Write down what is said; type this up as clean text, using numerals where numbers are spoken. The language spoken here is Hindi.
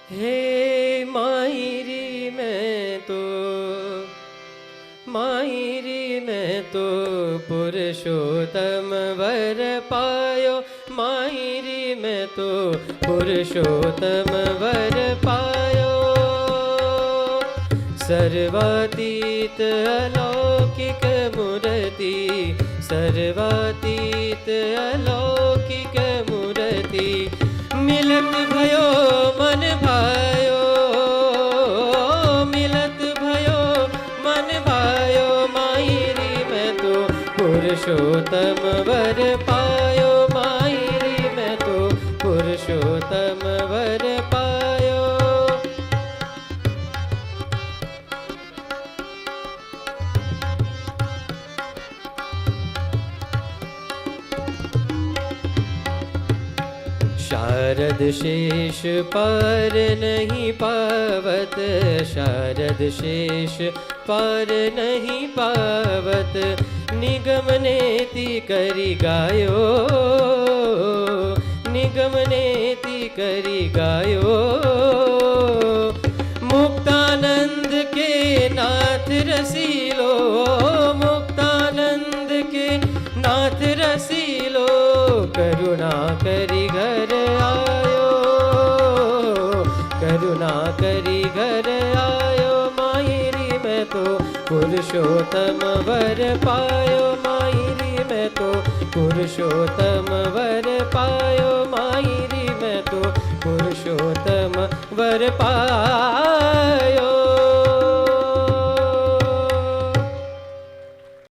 हे मायरी मैं तो पुरुषोत्तम वर पायो। मायरी मैं तो पुरुषोत्तम वर पायो। सर्वातीत अलौकिक मूर्ति, सर्वातीत अलौकिक मूर्ति। मिलत भयो मन भायो, मिलत भयो मन भायो। मायरी मैं तो पुरुषोत्तम वर पायो। मायरी मैं तो पुरुषोत्तम वर पायो। शारद शेष पार नहीं पावत, शारद शेष पार नहीं पावत। निगम नेति करि गायो, निगम नेति करि गायो। मुक्तानंद के नाथ रसीलो, मुक्तानंद के नाथ रसीलो। करुणा करि घर आयो, करुणा करि घर आयो। मायरी मैं तो पुरुषोत्तम वर पायो। मायरी मैं तो पुरुषोत्तम वर पायो। मायरी मैं तो पुरुषोत्तम वर पायो।